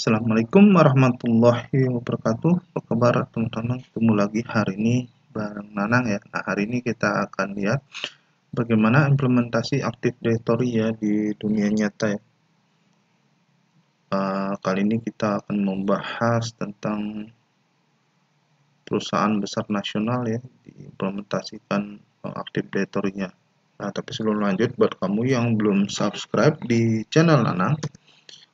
Assalamualaikum warahmatullahi wabarakatuh. Apa kabar teman-teman? Ketemu lagi hari ini bareng Nanang ya. Nah, hari ini kita akan lihat bagaimana implementasi Active Directory ya di dunia nyata ya. Kali ini kita akan membahas tentang perusahaan besar nasional ya, diimplementasikan Active Directory-nya. Nah, tapi sebelum lanjut, buat kamu yang belum subscribe di channel Nanang,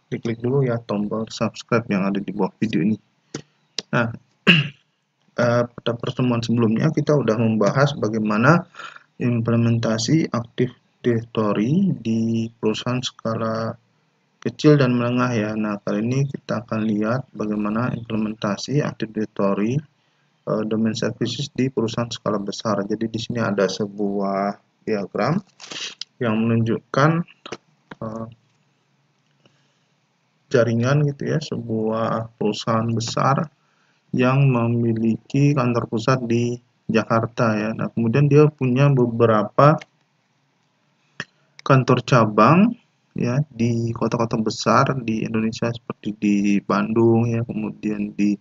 klik dulu ya tombol subscribe yang ada di bawah video ini. Nah, pada pertemuan sebelumnya kita sudah membahas bagaimana implementasi Active Directory di perusahaan skala kecil dan menengah ya. Nah, kali ini kita akan lihat bagaimana implementasi Active Directory domain services di perusahaan skala besar. Jadi di sini ada sebuah diagram yang menunjukkan jaringan gitu ya, sebuah perusahaan besar yang memiliki kantor pusat di Jakarta ya. Nah, kemudian dia punya beberapa kantor cabang ya di kota-kota besar di Indonesia seperti di Bandung ya, kemudian di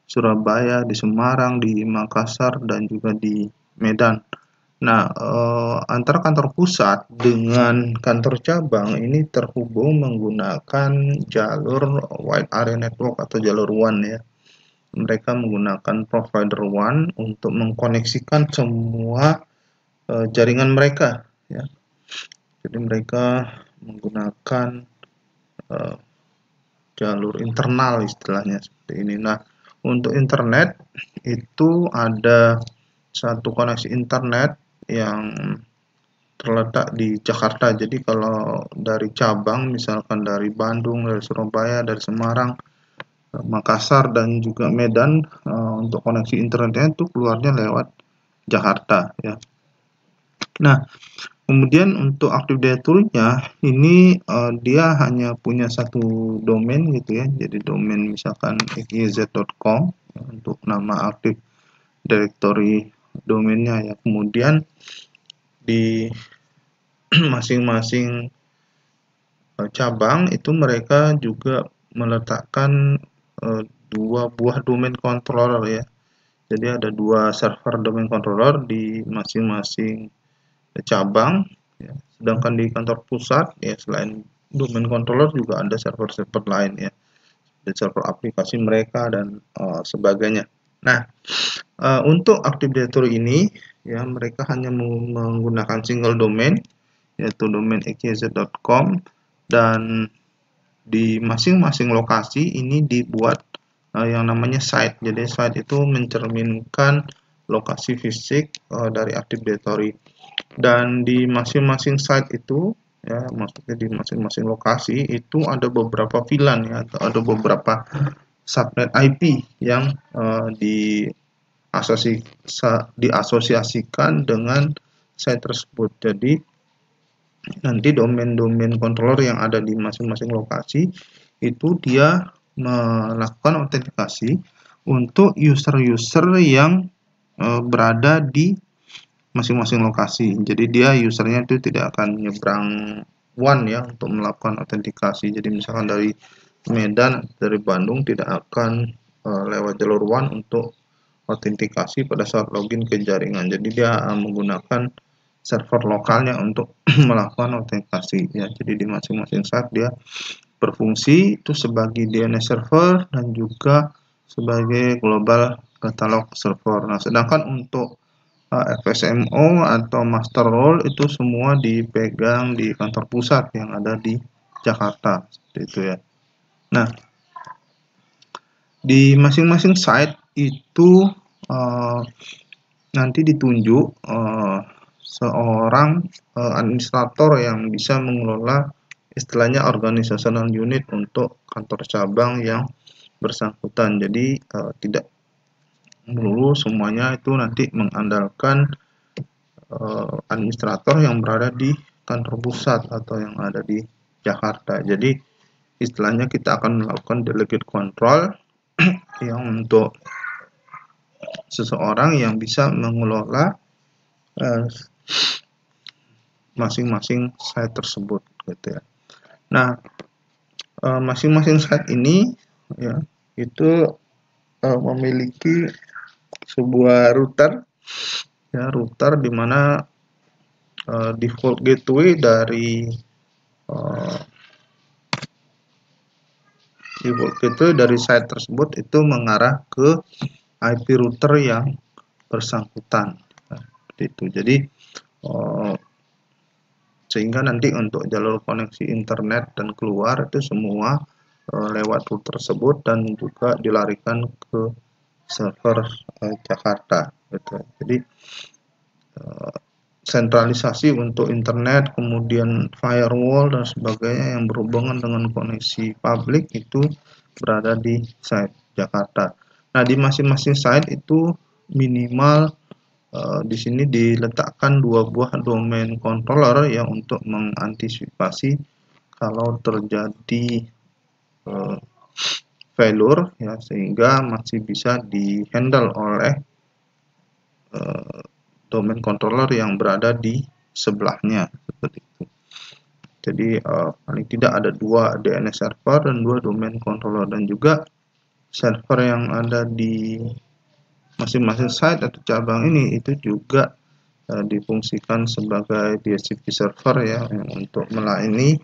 Surabaya, di Semarang, di Makassar dan juga di Medan. Nah, antara kantor pusat dengan kantor cabang ini terhubung menggunakan jalur wide area network atau jalur WAN ya. Mereka menggunakan provider WAN untuk mengkoneksikan semua jaringan mereka ya. Jadi mereka menggunakan jalur internal istilahnya seperti ini. Nah, untuk internet itu ada satu koneksi internet yang terletak di Jakarta. Jadi kalau dari cabang misalkan dari Bandung, dari Surabaya, dari Semarang, Makassar dan juga Medan, untuk koneksi internetnya itu keluarnya lewat Jakarta ya. Nah, kemudian untuk Active Directory-nya ini dia hanya punya satu domain gitu ya. Jadi domain misalkan xyz.com ya, untuk nama Active Directory domainnya ya. Kemudian di masing-masing cabang itu mereka juga meletakkan dua buah domain controller ya. Jadi ada dua server domain controller di masing-masing cabang ya. Sedangkan di kantor pusat ya selain domain controller juga ada server-server lain ya, ada server aplikasi mereka dan sebagainya. Nah, untuk Active Directory ini ya mereka hanya menggunakan single domain yaitu domain xyz.com, dan di masing-masing lokasi ini dibuat yang namanya site. Jadi site itu mencerminkan lokasi fisik dari Active Directory, dan di masing-masing site itu ya, maksudnya di masing-masing lokasi itu ada beberapa VLAN ya, atau ada beberapa subnet IP yang diasosiasikan dengan site tersebut. Jadi nanti domain-domain controller yang ada di masing-masing lokasi itu dia melakukan autentikasi untuk user-user yang berada di masing-masing lokasi. Jadi dia usernya itu tidak akan nyebrang WAN ya untuk melakukan autentikasi. Jadi misalkan dari Medan, dari Bandung tidak akan lewat jalur WAN untuk autentikasi pada saat login ke jaringan. Jadi dia menggunakan server lokalnya untuk melakukan autentikasi ya. Jadi di masing-masing site dia berfungsi itu sebagai DNS server dan juga sebagai global catalog server. Nah, sedangkan untuk FSMO atau master role itu semua dipegang di kantor pusat yang ada di Jakarta seperti itu ya. Nah, di masing-masing site itu nanti ditunjuk seorang administrator yang bisa mengelola istilahnya organizational unit untuk kantor cabang yang bersangkutan. Jadi tidak melulu semuanya itu nanti mengandalkan administrator yang berada di kantor pusat atau yang ada di Jakarta. Jadi istilahnya kita akan melakukan delegate control yang untuk seseorang yang bisa mengelola masing-masing site tersebut gitu ya. Nah, masing-masing site ini ya itu memiliki sebuah router ya, router di mana default gateway dari site tersebut itu mengarah ke IP router yang bersangkutan. Nah, seperti itu. Jadi sehingga nanti untuk jalur koneksi internet dan keluar itu semua lewat router tersebut dan juga dilarikan ke server Jakarta gitu. Jadi sentralisasi untuk internet, kemudian firewall dan sebagainya yang berhubungan dengan koneksi publik itu berada di site Jakarta. Nah, di masing-masing site itu minimal di sini diletakkan 2 buah domain controller yang untuk mengantisipasi kalau terjadi failure ya, sehingga masih bisa dihandle oleh domain controller yang berada di sebelahnya seperti itu. Jadi paling tidak ada 2 DNS server dan 2 domain controller, dan juga server yang ada di masing-masing site atau cabang ini itu juga difungsikan sebagai DHCP server ya, untuk melayani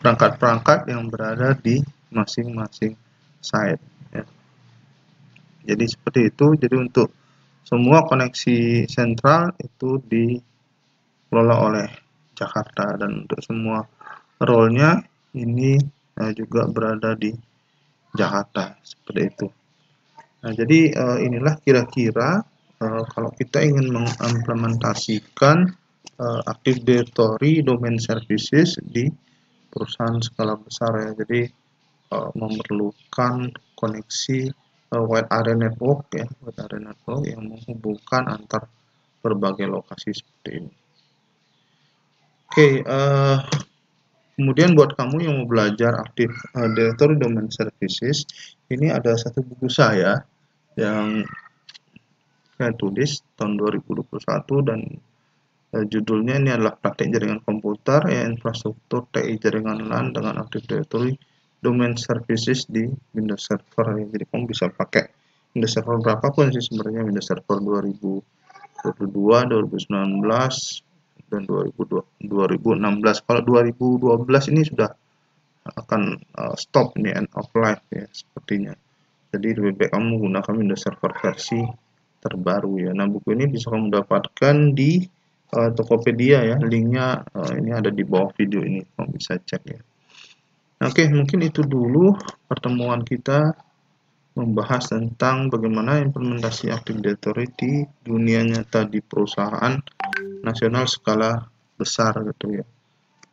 perangkat-perangkat yang berada di masing-masing site ya. Jadi seperti itu. Jadi untuk semua koneksi sentral itu dikelola oleh Jakarta, dan untuk semua role-nya ini juga berada di Jakarta seperti itu. Nah, jadi inilah kira-kira kalau kita ingin mengimplementasikan Active Directory Domain Services di perusahaan skala besar ya. Jadi memerlukan koneksi wide area network ya, wide area network yang menghubungkan antar berbagai lokasi seperti ini. Oke, kemudian buat kamu yang mau belajar Active Directory Domain Services, ini ada satu buku saya yang saya tulis tahun 2021, dan judulnya ini adalah Praktek Jaringan Komputer ya, Infrastruktur TI Jaringan LAN dengan Active Directory Domain Services di Windows Server ya. Jadi kamu bisa pakai Windows Server berapapun sih sebenarnya, Windows Server 2022, 2019 dan 2016. Kalau 2012 ini sudah akan stop ini, end of life ya sepertinya. Jadi lebih baik kamu menggunakan Windows Server versi terbaru ya. Nah, buku ini bisa kamu dapatkan di Tokopedia ya, linknya ini ada di bawah video ini, kamu bisa cek ya. Oke, mungkin itu dulu pertemuan kita membahas tentang bagaimana implementasi Active Directory di dunia nyata di perusahaan nasional skala besar gitu ya.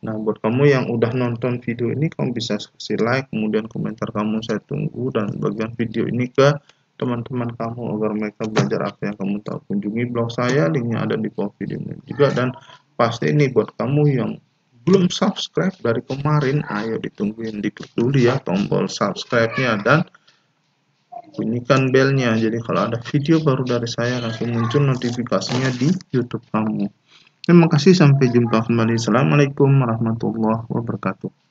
Nah, buat kamu yang udah nonton video ini, kamu bisa kasih like, kemudian komentar kamu saya tunggu, dan bagian video ini ke teman-teman kamu agar mereka belajar apa yang kamu tahu. Kunjungi blog saya, linknya ada di bawah video ini juga. Dan pasti ini buat kamu yang belum subscribe dari kemarin, ayo ditungguin, diklik dulu ya tombol subscribe-nya dan bunyikan belnya. Jadi kalau ada video baru dari saya langsung muncul notifikasinya di YouTube kamu. Terima kasih, sampai jumpa kembali. Assalamualaikum warahmatullahi wabarakatuh.